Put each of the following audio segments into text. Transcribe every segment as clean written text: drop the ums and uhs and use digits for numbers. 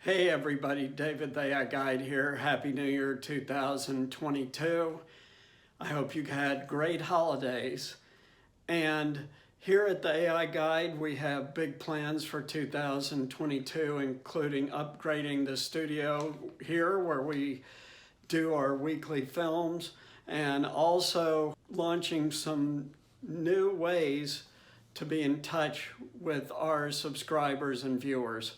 Hey everybody, David the AI Guide here. Happy New Year 2022. I hope you had great holidays. And here at the AI Guide, we have big plans for 2022, including upgrading the studio here where we do our weekly films, and also launching some new ways to be in touch with our subscribers and viewers.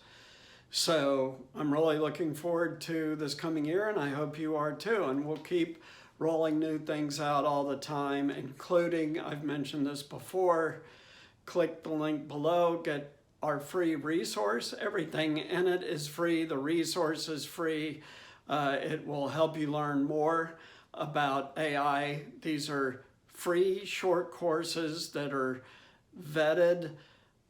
So I'm really looking forward to this coming year, and I hope you are too. And we'll keep rolling new things out all the time, including, I've mentioned this before, click the link below, get our free resource. Everything in it is free. The resource is free. It will help you learn more about AI. These are free short courses that are vetted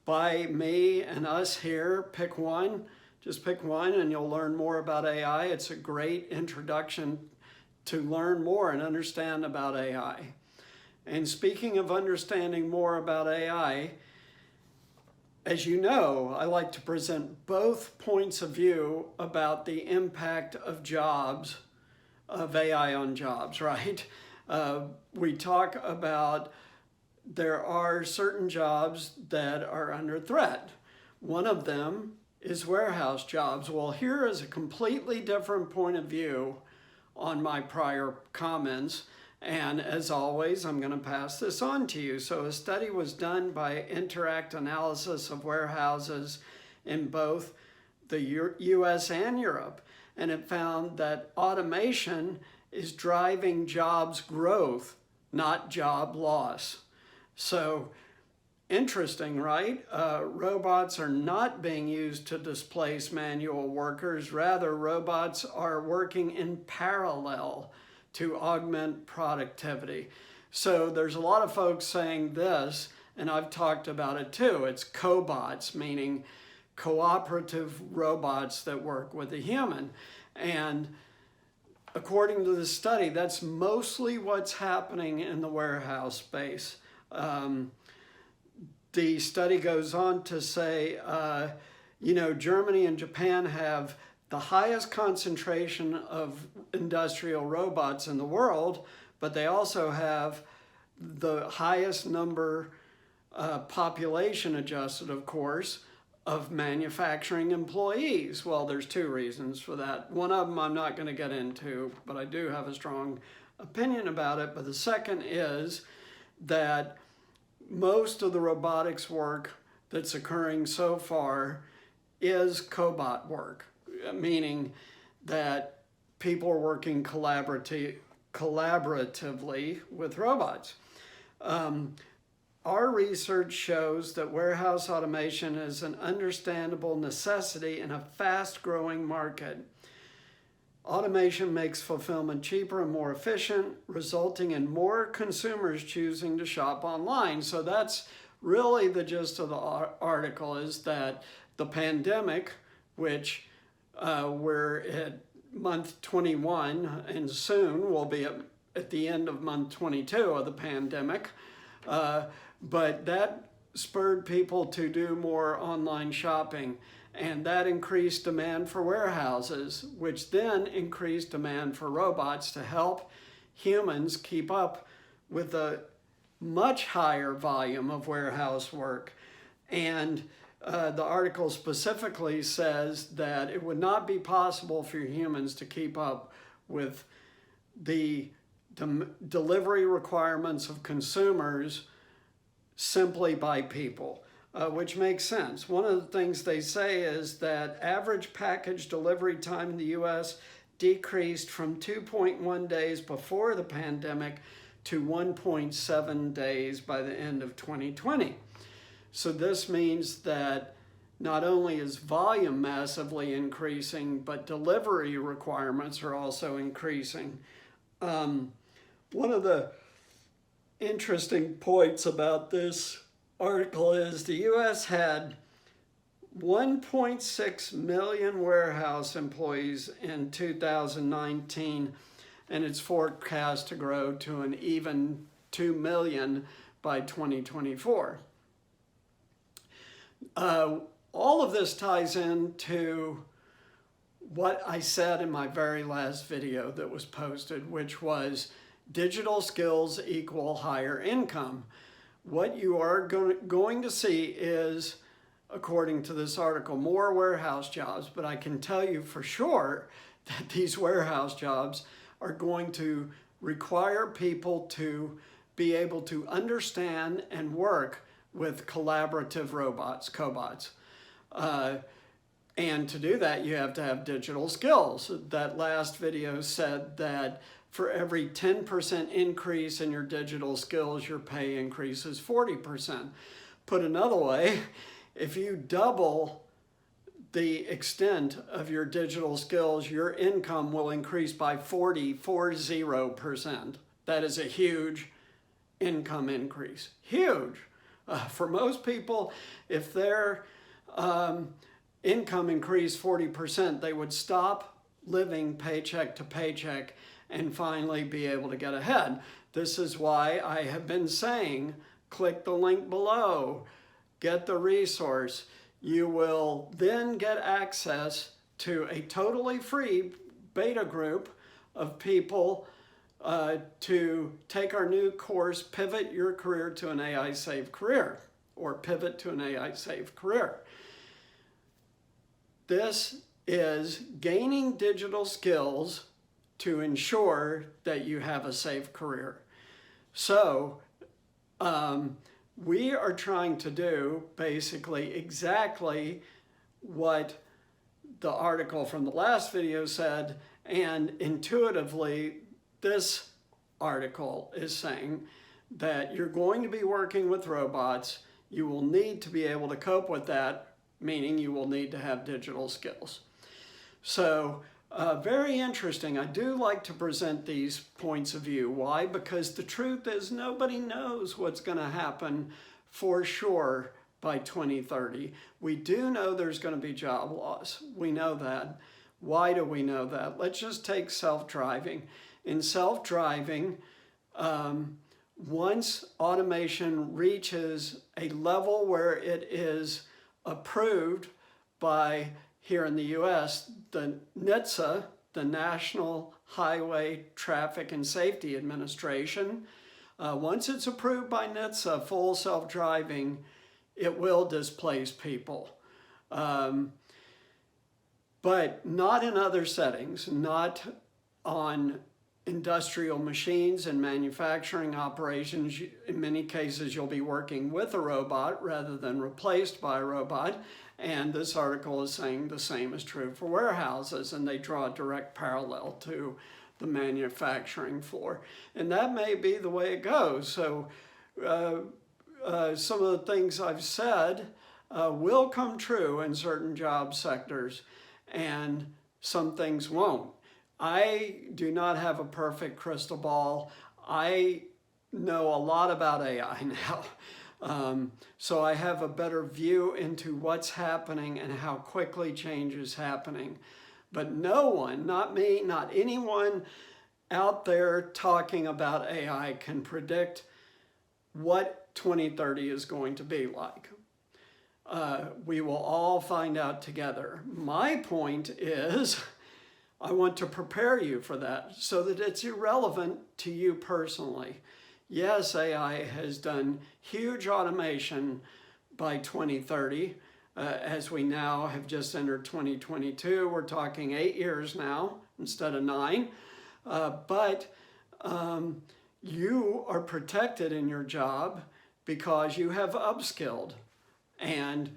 by me and us here. Pick one. Just pick one and you'll learn more about AI. It's a great introduction to learn more and understand about AI. And speaking of understanding more about AI, as you know, I like to present both points of view about the impact of jobs, of AI on jobs, right? We talk about there are certain jobs that are under threat. One of them is warehouse jobs. Well, here is a completely different point of view on my prior comments. And as always, I'm going to pass this on to you. So a study was done by Interact Analysis of Warehouses in both the US and Europe. And it found that automation is driving jobs growth, not job loss. So interesting, right? Robots are not being used to displace manual workers. Rather, robots are working in parallel to augment productivity. So there's a lot of folks saying this, and I've talked about it too. It's cobots, meaning cooperative robots that work with a human. And according to the study, that's mostly what's happening in the warehouse space. The study goes on to say, Germany and Japan have the highest concentration of industrial robots in the world, but they also have the highest number, population adjusted, of course, of manufacturing employees. Well, there's two reasons for that. One of them I'm not going to get into, but I do have a strong opinion about it. But the second is that most of the robotics work that's occurring so far is cobot work, meaning that people are working collaboratively with robots. Our research shows that warehouse automation is an understandable necessity in a fast-growing market. Automation makes fulfillment cheaper and more efficient, resulting in more consumers choosing to shop online. So that's really the gist of the article, is that the pandemic, which we're at month 21 and soon we'll be at the end of month 22 of the pandemic, but that spurred people to do more online shopping. And that increased demand for warehouses, which then increased demand for robots to help humans keep up with a much higher volume of warehouse work. And the article specifically says that it would not be possible for humans to keep up with the delivery requirements of consumers simply by people. Which makes sense. One of the things they say is that average package delivery time in the US decreased from 2.1 days before the pandemic to 1.7 days by the end of 2020. So this means that not only is volume massively increasing, but delivery requirements are also increasing. One of the interesting points about this article is the U.S. had 1.6 million warehouse employees in 2019, and it's forecast to grow to an even 2 million by 2024. All of this ties into what I said in my very last video that was posted, which was digital skills equal higher income. What you are going to see is, according to this article, more warehouse jobs, but I can tell you for sure that these warehouse jobs are going to require people to be able to understand and work with collaborative robots, cobots. And to do that, you have to have digital skills. That last video said that for every 10% increase in your digital skills, your pay increases 40%. Put another way, if you double the extent of your digital skills, your income will increase by 40%. That is a huge income increase. Huge. For most people, if their income increased 40%, they would stop living paycheck to paycheck and finally be able to get ahead. This is why I have been saying, click the link below, get the resource. You will then get access to a totally free beta group of people to take our new course, Pivot Your Career to an AI Safe Career, or Pivot to an AI Safe Career. This is gaining digital skills to ensure that you have a safe career. So we are trying to do basically exactly what the article from the last video said, and intuitively this article is saying that you're going to be working with robots. You will need to be able to cope with that, meaning you will need to have digital skills. So very interesting. I do like to present these points of view. Why? Because the truth is nobody knows what's going to happen for sure by 2030. We do know there's going to be job loss. We know that. Why do we know that? Let's just take self-driving. In self-driving, once automation reaches a level where it is approved by, here in the US, the NHTSA, the National Highway Traffic and Safety Administration, once it's approved by NHTSA, full self-driving, it will displace people. But not in other settings, not on industrial machines and manufacturing operations. In many cases, you'll be working with a robot rather than replaced by a robot. And this article is saying the same is true for warehouses, and they draw a direct parallel to the manufacturing floor. And that may be the way it goes. So some of the things I've said will come true in certain job sectors, and some things won't. I do not have a perfect crystal ball. I know a lot about AI now. So I have a better view into what's happening and how quickly change is happening. But no one, not me, not anyone out there talking about AI can predict what 2030 is going to be like. We will all find out together. My point is, I want to prepare you for that so that it's irrelevant to you personally. Yes, AI has done huge automation by 2030. As we now have just entered 2022, we're talking 8 years now instead of 9. But you are protected in your job because you have upskilled. And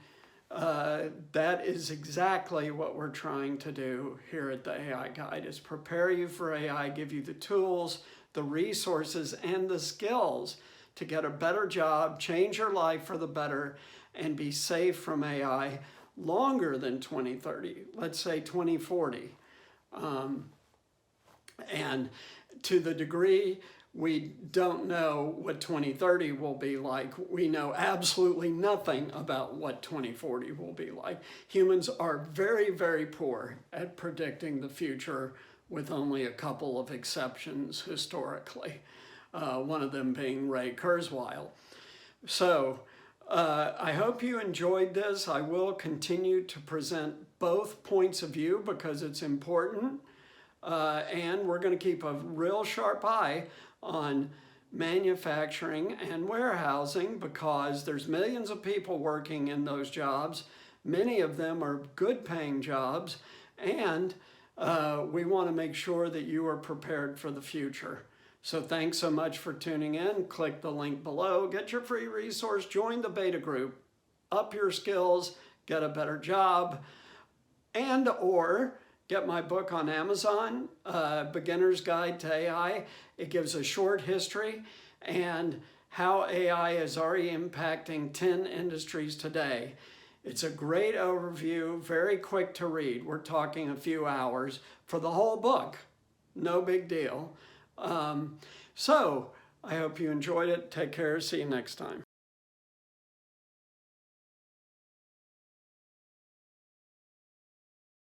that is exactly what we're trying to do here at the AI Guide, is prepare you for AI, give you the tools, the resources, and the skills to get a better job, change your life for the better, and be safe from AI longer than 2030, let's say 2040. And to the degree we don't know what 2030 will be like, we know absolutely nothing about what 2040 will be like. Humans are very, very poor at predicting the future, with only a couple of exceptions historically, one of them being Ray Kurzweil. So I hope you enjoyed this. I will continue to present both points of view because it's important. And we're going to keep a real sharp eye on manufacturing and warehousing because there's millions of people working in those jobs. Many of them are good paying jobs, and we want to make sure that you are prepared for the future. So thanks so much for tuning in. Click the link below, get your free resource, join the beta group, up your skills, get a better job, and or get my book on Amazon, Beginner's Guide to AI. It gives a short history and how AI is already impacting 10 industries today. It's a great overview, very quick to read. We're talking a few hours for the whole book. No big deal. So I hope you enjoyed it. Take care. See you next time.